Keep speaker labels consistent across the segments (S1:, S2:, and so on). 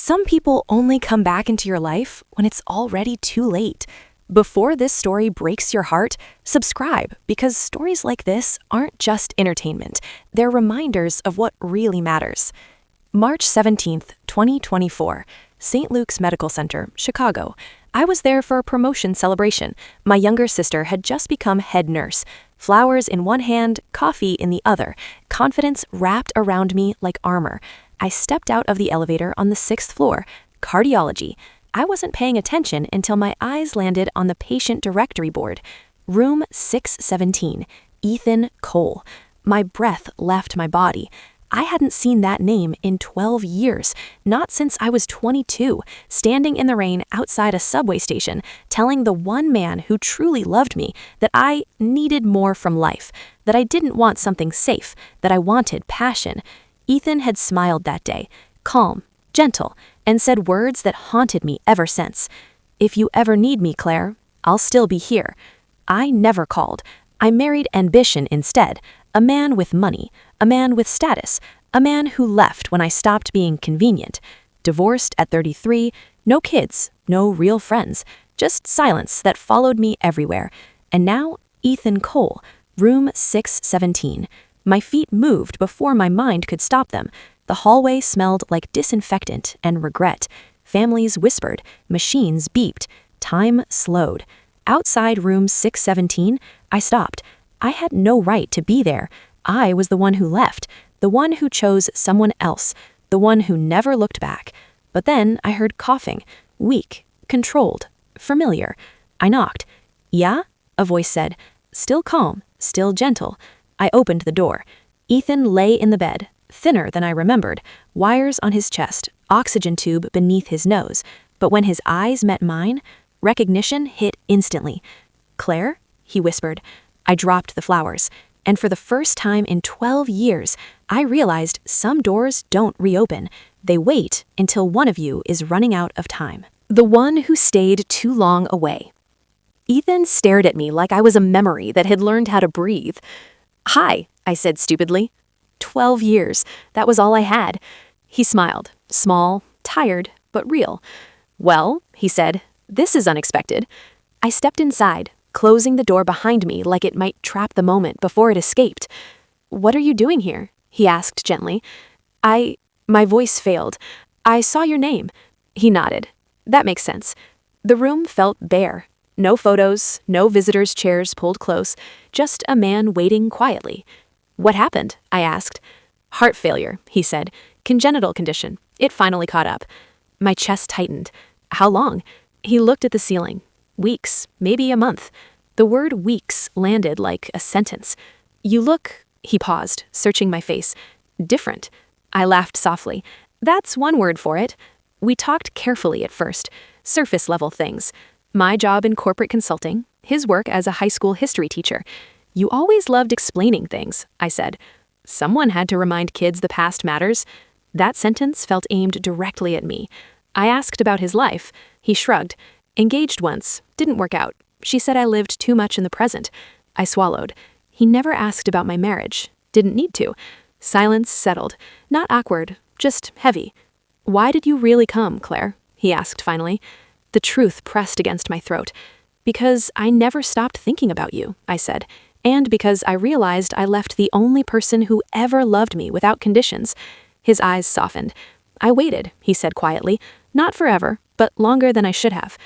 S1: Some people only come back into your life when it's already too late. Before this story breaks your heart, subscribe because stories like this aren't just entertainment. They're reminders of what really matters. March 17th, 2024, St. Luke's Medical Center, Chicago. I was there for a promotion celebration. My younger sister had just become head nurse. Flowers in one hand, coffee in the other. Confidence wrapped around me like armor. I stepped out of the elevator on the 6th floor. Cardiology. I wasn't paying attention until my eyes landed on the patient directory board. Room 617. Ethan Cole. My breath left my body. I hadn't seen that name in 12 years, not since I was 22, standing in the rain outside a subway station, telling the one man who truly loved me that I needed more from life, that I didn't want something safe, that I wanted passion. Ethan had smiled that day, calm, gentle, and said words that haunted me ever since. "If you ever need me, Claire, I'll still be here." I never called. I married ambition instead, a man with money, a man with status, a man who left when I stopped being convenient. Divorced at 33, no kids, no real friends, just silence that followed me everywhere. And now, Ethan Cole, room 617. My feet moved before my mind could stop them. The hallway smelled like disinfectant and regret. Families whispered, machines beeped, time slowed. Outside room 617, I stopped. I had no right to be there. I was the one who left, the one who chose someone else, the one who never looked back. But then I heard coughing, weak, controlled, familiar. I knocked. "Yeah?" a voice said, still calm, still gentle. I opened the door. Ethan lay in the bed, thinner than I remembered, wires on his chest, oxygen tube beneath his nose. But when his eyes met mine, recognition hit instantly. "Claire?" he whispered. I dropped the flowers, and for the first time in 12 years, I realized some doors don't reopen. They wait until one of you is running out of time. The one who stayed too long away. Ethan stared at me like I was a memory that had learned how to breathe. "Hi," I said stupidly. 12 years, that was all I had. He smiled, small, tired, but real. "Well," he said, "this is unexpected." I stepped inside, closing the door behind me like it might trap the moment before it escaped. "What are you doing here?" he asked gently. My voice failed. "I saw your name." He nodded. "That makes sense." The room felt bare. No photos, no visitors' chairs pulled close, just a man waiting quietly. "What happened?" I asked. "Heart failure," he said. "Congenital condition. It finally caught up." My chest tightened. "How long?" He looked at the ceiling. "Weeks, maybe a month." The word weeks landed like a sentence. "You look," he paused, searching my face, "different." I laughed softly. "That's one word for it." We talked carefully at first, surface-level things. My job in corporate consulting, his work as a high school history teacher. "You always loved explaining things," I said. Someone had to remind kids the past matters. That sentence felt aimed directly at me. I asked about his life. He shrugged. "Engaged once. Didn't work out. She said I lived too much in the present." I swallowed. He never asked about my marriage. Didn't need to. Silence settled. Not awkward, just heavy. "Why did you really come, Claire?" he asked finally. The truth pressed against my throat. "Because I never stopped thinking about you," I said. "And because I realized I left the only person who ever loved me without conditions." His eyes softened. "I waited," he said quietly. "Not forever, but longer than I should have."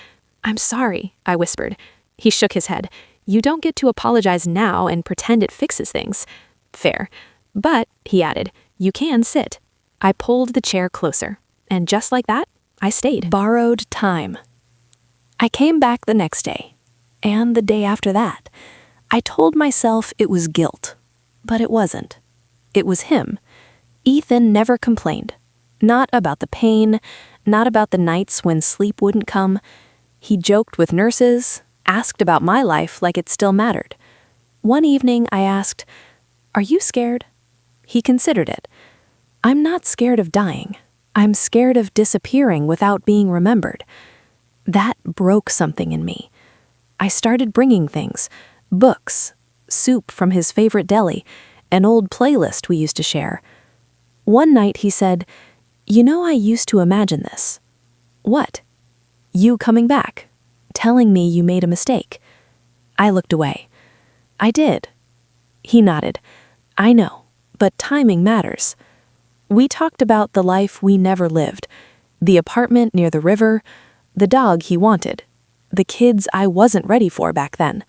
S1: "I'm sorry," I whispered. He shook his head. "You don't get to apologize now and pretend it fixes things." "Fair. But," he added, "you can sit." I pulled the chair closer, and just like that, I stayed. Borrowed time. I came back the next day, and the day after that. I told myself it was guilt, but it wasn't. It was him. Ethan never complained. Not about the pain, not about the nights when sleep wouldn't come. He joked with nurses, asked about my life like it still mattered. One evening I asked, "Are you scared?" He considered it. "I'm not scared of dying. I'm scared of disappearing without being remembered." That broke something in me. I started bringing things, books, soup from his favorite deli, an old playlist we used to share. One night he said, I used to imagine this. What? You coming back, telling me you made a mistake. I looked away. I did. He nodded. I know, but timing matters. We talked about the life we never lived, the apartment near the river, the dog he wanted, the kids I wasn't ready for back then.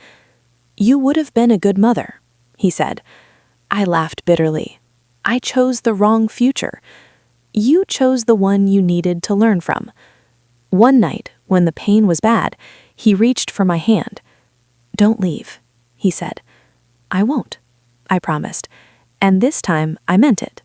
S1: You would have been a good mother, he said. I laughed bitterly. I chose the wrong future. You chose the one you needed to learn from. One night, when the pain was bad, he reached for my hand. Don't leave, he said. I won't, I promised, and this time I meant it.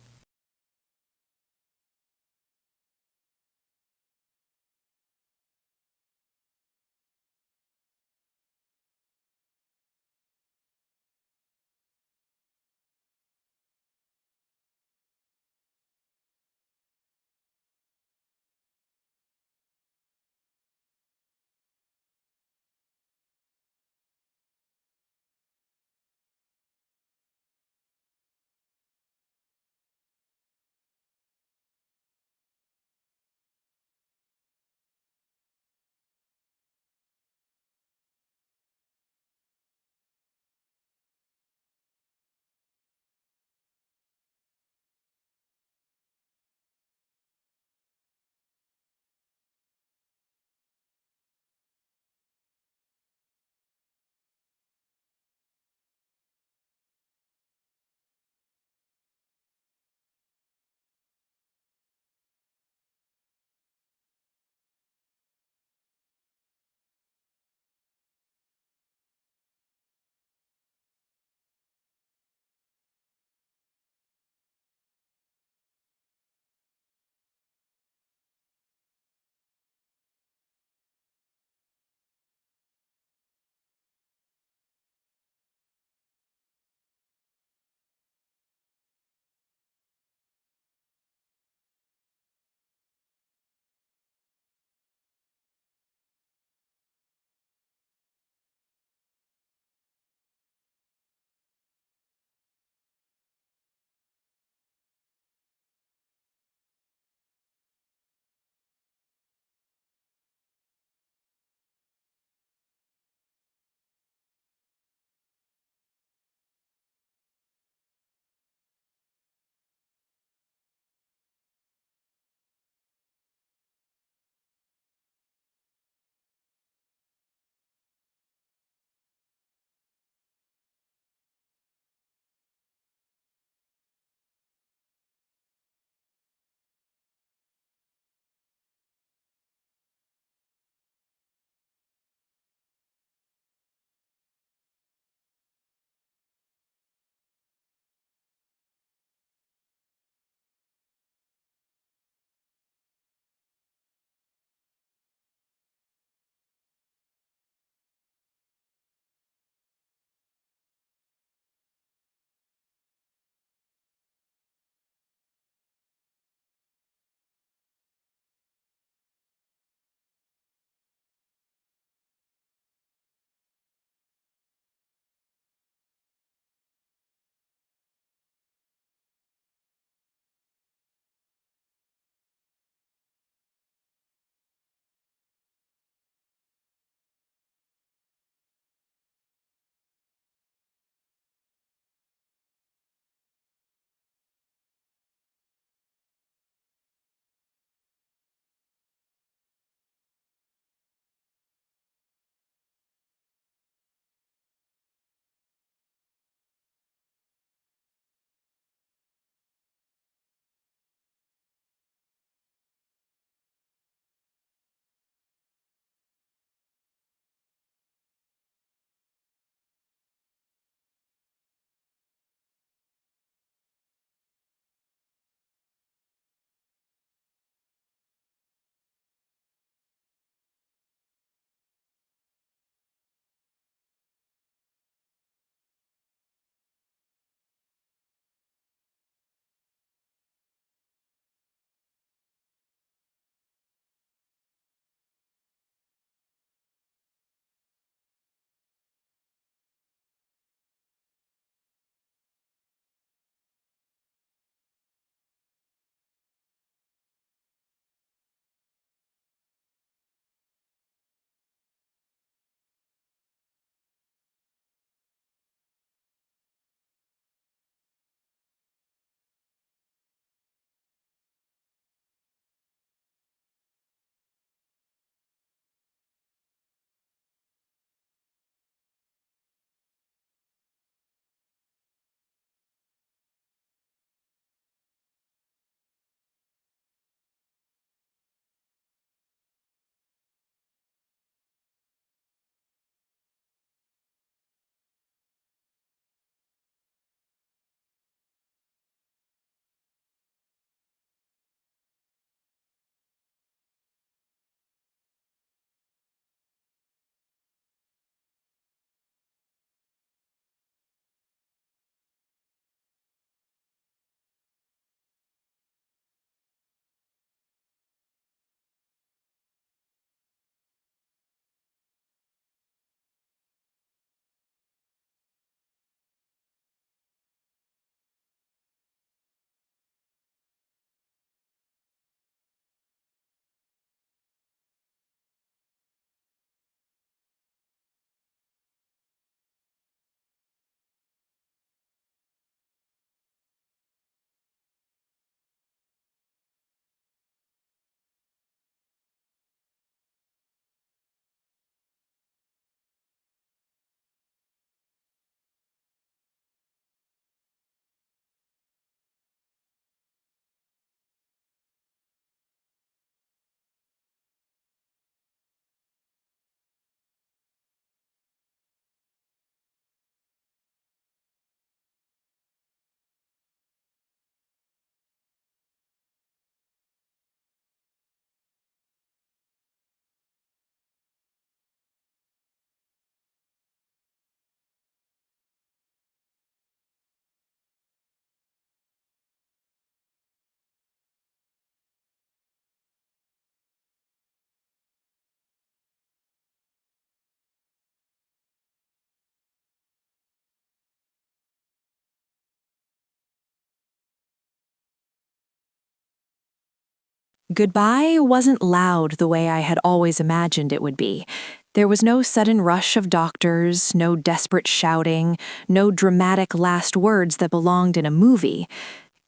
S1: Goodbye wasn't loud the way I had always imagined it would be. There was no sudden rush of doctors, no desperate shouting, no dramatic last words that belonged in a movie.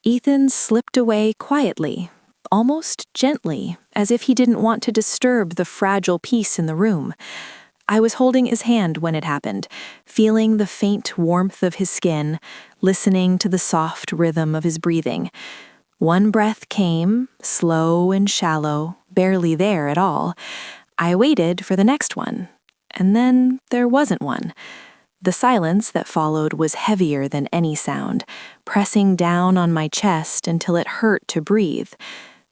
S1: Ethan slipped away quietly, almost gently, as if he didn't want to disturb the fragile peace in the room. I was holding his hand when it happened, feeling the faint warmth of his skin, listening to the soft rhythm of his breathing. One breath came, slow and shallow, barely there at all. I waited for the next one, and then there wasn't one. The silence that followed was heavier than any sound, pressing down on my chest until it hurt to breathe.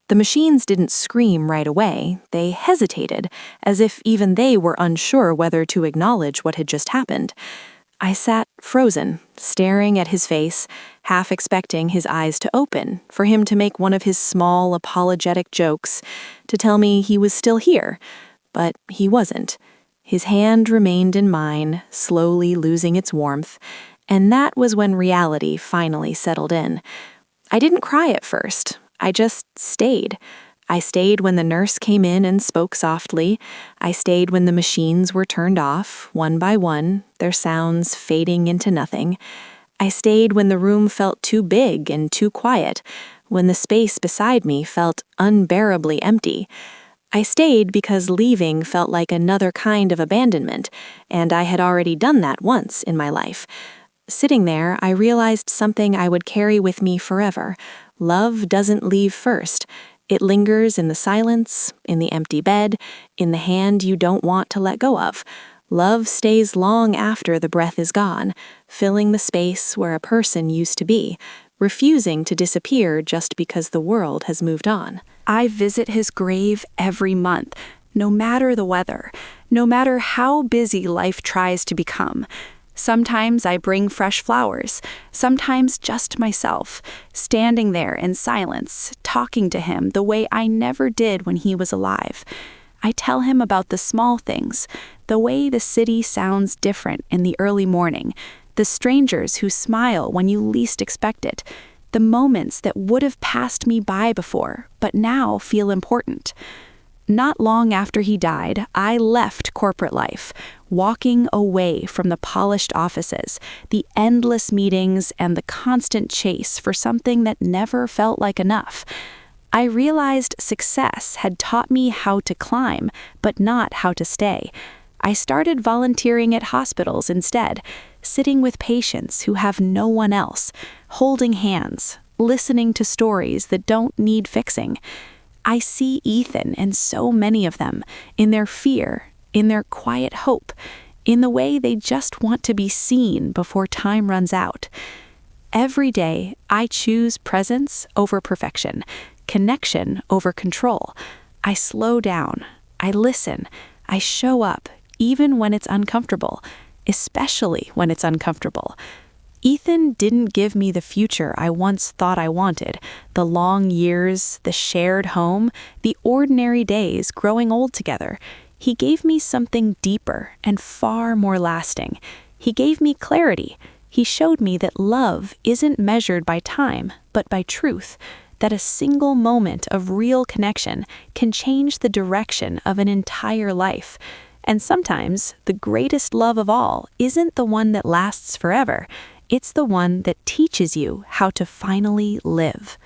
S1: The machines didn't scream right away. They hesitated, as if even they were unsure whether to acknowledge what had just happened. I sat frozen, staring at his face, half expecting his eyes to open, for him to make one of his small, apologetic jokes, to tell me he was still here. But he wasn't. His hand remained in mine, slowly losing its warmth, and that was when reality finally settled in. I didn't cry at first. I just stayed. I stayed when the nurse came in and spoke softly. I stayed when the machines were turned off, one by one, their sounds fading into nothing. I stayed when the room felt too big and too quiet, when the space beside me felt unbearably empty. I stayed because leaving felt like another kind of abandonment, and I had already done that once in my life. Sitting there, I realized something I would carry with me forever. Love doesn't leave first. It lingers in the silence, in the empty bed, in the hand you don't want to let go of. Love stays long after the breath is gone, filling the space where a person used to be, refusing to disappear just because the world has moved on. I visit his grave every month, no matter the weather, no matter how busy life tries to become. Sometimes I bring fresh flowers, sometimes just myself, standing there in silence, talking to him the way I never did when he was alive. I tell him about the small things, the way the city sounds different in the early morning, the strangers who smile when you least expect it, the moments that would have passed me by before, but now feel important. Not long after he died, I left corporate life, walking away from the polished offices, the endless meetings, and the constant chase for something that never felt like enough. I realized success had taught me how to climb, but not how to stay. I started volunteering at hospitals instead, sitting with patients who have no one else, holding hands, listening to stories that don't need fixing. I see Ethan and so many of them, in their fear, in their quiet hope, in the way they just want to be seen before time runs out. Every day, I choose presence over perfection, connection over control. I slow down, I listen, I show up, even when it's uncomfortable, especially when it's uncomfortable. Ethan didn't give me the future I once thought I wanted, the long years, the shared home, the ordinary days growing old together. He gave me something deeper and far more lasting. He gave me clarity. He showed me that love isn't measured by time, but by truth, that a single moment of real connection can change the direction of an entire life. And sometimes, the greatest love of all isn't the one that lasts forever. It's the one that teaches you how to finally live.